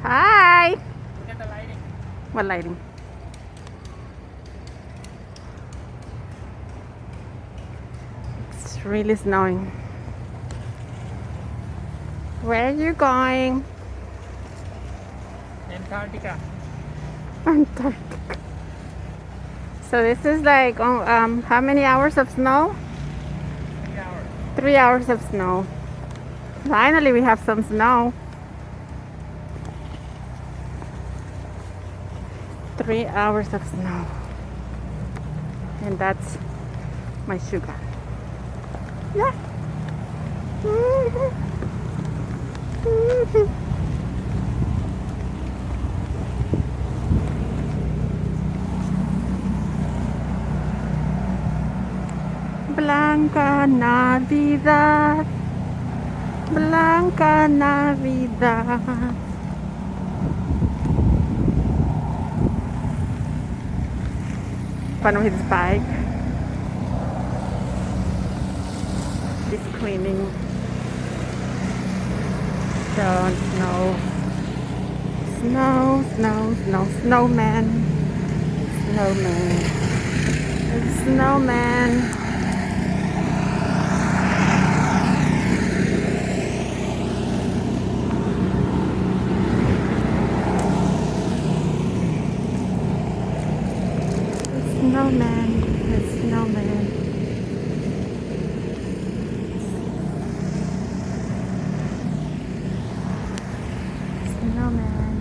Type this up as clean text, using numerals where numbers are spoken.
Hi. Look at the lighting. What lighting? It's really snowing. Where are you going? Antarctica. Antarctica. So this is like how many hours of snow? 3 hours. 3 hours of snow. Finally, we have some snow. 3 hours of snow. And that's my sugar. Yeah. Blanca Navidad. Blanca Navidad. Fun of his bike. He's screaming. Don't snow. Snow, snow, snow, snowman. Snowman. Snowman. Snowman, the snowman. Snowman.